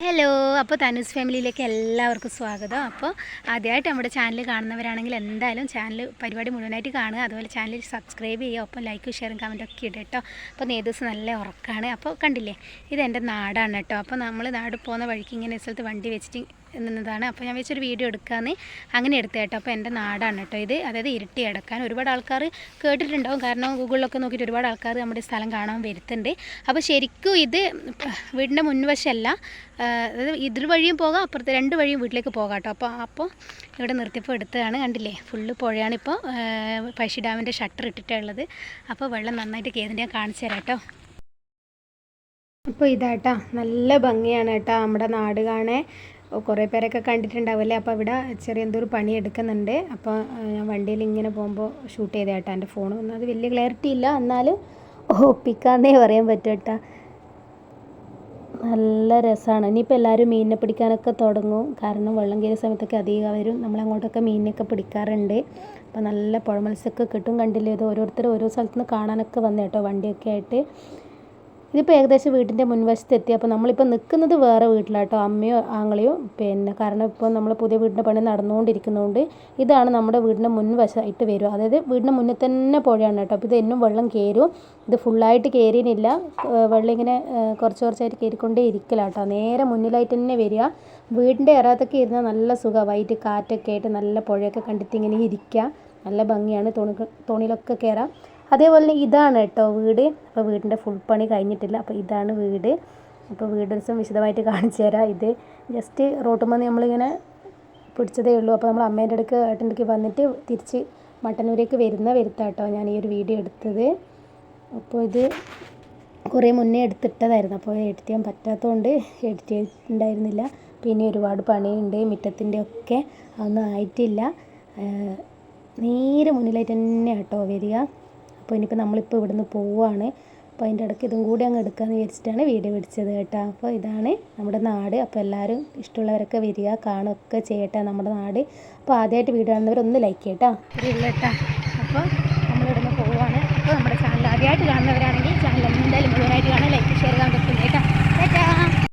Hello, അപ്പോൾ തനുസ് ഫാമിലിയിലേക്ക് എല്ലാവർക്കും സ്വാഗതം. അപ്പോൾ ആദ്യമായിട്ട് നമ്മുടെ ചാനൽ കാണുന്നവരാണെങ്കിൽ എന്തായാലും ചാനൽ പരിപാടി മുഴുവനായിട്ട് കാണുക. അതുപോലെ ചാനൽ സബ്സ്ക്രൈബ് ചെയ്യുക, ഒപ്പം ലൈക്കും ഷെയറും കമൻറ്റൊക്കെ ഇടുക കേട്ടോ. അപ്പോൾ നേദിവസം നല്ല ഉറക്കമാണ്. അപ്പോൾ കണ്ടില്ലേ, ഇതെൻ്റെ നാടാണ് കേട്ടോ. അപ്പോൾ നമ്മൾ നാട് പോകുന്ന വഴിക്ക് ഇങ്ങനെ സ്ഥലത്ത് വണ്ടി വെച്ചിട്ട് നിന്നതാണ്. അപ്പോൾ ഞാൻ വെച്ചൊരു വീഡിയോ എടുക്കാമെന്ന് അങ്ങനെ എടുത്ത കേട്ടോ. അപ്പോൾ എൻ്റെ നാടാണ് കേട്ടോ ഇത്. അതായത് ഇരിട്ടി അടക്കാൻ ഒരുപാട് ആൾക്കാർ കേട്ടിട്ടുണ്ടാവും, കാരണം ഗൂഗിളിലൊക്കെ നോക്കിയിട്ട് ഒരുപാട് ആൾക്കാർ നമ്മുടെ സ്ഥലം കാണാൻ വരുത്തുന്നുണ്ട്. അപ്പോൾ ശരിക്കും ഇത് വീടിൻ്റെ മുൻവശമല്ല, അതായത് ഇതൊരു വഴിയും പോകാം, അപ്പുറത്ത് രണ്ട് വഴിയും വീട്ടിലേക്ക് പോകാം കേട്ടോ. അപ്പോൾ ഇവിടെ നിർത്തിയപ്പോൾ എടുത്തതാണ്. കണ്ടില്ലേ, ഫുള്ള് പുഴയാണ്. ഇപ്പോൾ പഴശ്ശി ഡാമിൻ്റെ ഷട്ടർ ഇട്ടിട്ടുള്ളത്. അപ്പോൾ വെള്ളം നന്നായിട്ട് കേതിൻ്റെ ഞാൻ കാണിച്ചു തരാം കേട്ടോ. അപ്പോൾ ഇതാട്ടോ, നല്ല ഭംഗിയാണ് കേട്ടോ നമ്മുടെ നാട് കാണേ. കുറേ പേരൊക്കെ കണ്ടിട്ടുണ്ടാവില്ലേ. അപ്പോൾ ഇവിടെ ചെറിയ എന്തോ ഒരു പണി എടുക്കുന്നുണ്ട്. അപ്പോൾ ഞാൻ വണ്ടിയിൽ ഇങ്ങനെ പോകുമ്പോൾ ഷൂട്ട് ചെയ്ത കേട്ടോ. എൻ്റെ ഫോൺ ഒന്നും അത് വലിയ ക്ലാരിറ്റി ഇല്ല, എന്നാലും ഒപ്പിക്കാന്നേ പറയാൻ പറ്റും കേട്ടോ. നല്ല രസമാണ്. ഇനിയിപ്പോൾ എല്ലാവരും മീനിനെ പിടിക്കാനൊക്കെ തുടങ്ങും, കാരണം വെള്ളം കയറിയ സമയത്തൊക്കെ അധികം വരും. നമ്മളങ്ങോട്ടൊക്കെ മീനിനൊക്കെ പിടിക്കാറുണ്ട്. അപ്പോൾ നല്ല പുഴ മത്സ്യമൊക്കെ കിട്ടും. കണ്ടില്ലേ, ഇത് ഓരോരുത്തർ ഓരോ സ്ഥലത്ത് നിന്ന് കാണാനൊക്കെ വന്നു കേട്ടോ, വണ്ടിയൊക്കെ ആയിട്ട്. ഇതിപ്പോൾ ഏകദേശം വീടിൻ്റെ മുൻവശത്ത് എത്തി. അപ്പോൾ നമ്മളിപ്പോൾ നിൽക്കുന്നത് വേറെ വീട്ടിലാട്ടോ, അമ്മയോ ആങ്ങളെയോ. കാരണം ഇപ്പോൾ നമ്മൾ പുതിയ വീടിൻ്റെ പണി നടന്നുകൊണ്ടിരിക്കുന്നതുകൊണ്ട് ഇതാണ് നമ്മുടെ വീടിൻ്റെ മുൻവശമായിട്ട് വരും. അതായത് വീടിൻ്റെ മുന്നിൽ തന്നെ പുഴയാണ് കേട്ടോ. അപ്പോൾ ഇത് എന്നും വെള്ളം കയറും. ഇത് ഫുള്ളായിട്ട് കയറിയില്ല, വെള്ളം ഇങ്ങനെ കുറച്ച് കുറച്ചായിട്ട് കയറിക്കൊണ്ടേ ഇരിക്കില്ല കേട്ടോ. നേരെ മുന്നിലായിട്ട് തന്നെ വരിക. വീടിൻ്റെ ഇറത്തൊക്കെ ഇരുന്നാൽ നല്ല സുഖമാണ്, വൈറ്റ് കാറ്റൊക്കെ ആയിട്ട് നല്ല പുഴയൊക്കെ കണ്ടിട്ട് ഇങ്ങനെ ഇരിക്കുക. നല്ല ഭംഗിയാണ്, തോണിയിലൊക്കെ കയറാം. അതേപോലെ തന്നെ ഇതാണ് കേട്ടോ വീട്. അപ്പോൾ വീടിൻ്റെ ഫുൾ പണി കഴിഞ്ഞിട്ടില്ല. അപ്പോൾ ഇതാണ് വീട്. അപ്പോൾ വീട് ദിവസം വിശദമായിട്ട് കാണിച്ചു തരാം. ഇത് ജസ്റ്റ് റോട്ടുമ്പോൾ നമ്മളിങ്ങനെ പിടിച്ചതേ ഉള്ളൂ. അപ്പോൾ നമ്മൾ അമ്മേൻ്റെ അടുക്ക് ഏട്ടൻ്റെ അടുക്ക് വന്നിട്ട് തിരിച്ച് മട്ടന്നൂരേക്ക് വരുത്താട്ടോ ഞാൻ ഈ ഒരു വീഡിയോ എടുത്തത്. അപ്പോൾ ഇത് കുറേ മുന്നേ എടുത്തിട്ടതായിരുന്നു. അപ്പോൾ എഡിറ്റ് ചെയ്യാൻ പറ്റാത്തതുകൊണ്ട് എഡിറ്റ് ചെയ്തിട്ടുണ്ടായിരുന്നില്ല. പിന്നെ ഒരുപാട് പണിയുണ്ട്, മുറ്റത്തിൻ്റെ ഒക്കെ അതൊന്നും ആയിട്ടില്ല. നേരെ മുന്നിലായിട്ട് തന്നെ കേട്ടോ വരിക. അപ്പോൾ ഇനിയിപ്പോൾ നമ്മളിപ്പോൾ ഇവിടുന്ന് പോവുകയാണ്. അപ്പോൾ അതിൻ്റെ ഇടയ്ക്ക് ഇതും കൂടി അങ്ങ് എടുക്കാമെന്ന് വിചാരിച്ചിട്ടാണ് വീഡിയോ പിടിച്ചത് കേട്ടോ. അപ്പോൾ ഇതാണ് നമ്മുടെ നാട്. അപ്പോൾ എല്ലാവരും ഇഷ്ടമുള്ളവരൊക്കെ വരിക, കാണുകയൊക്കെ ചെയ്യട്ടെ നമ്മുടെ നാട്. അപ്പോൾ ആദ്യമായിട്ട് വീഡിയോ കാണുന്നവരൊന്ന് ലൈക്ക് ചെയ്യട്ടോ. ഇല്ല കേട്ടോ. അപ്പോൾ നമ്മളിവിടുന്ന് പോവുകയാണ്. അപ്പോൾ നമ്മുടെ ചാനൽ ആദ്യമായിട്ട് കാണുന്നവരാണെങ്കിൽ ചാനൽ എന്തായാലും മുഴുവനായിട്ട് കാണാൻ, ലൈക്ക് ഷെയർ ചെയ്യാൻ പറ്റും കേട്ടോ.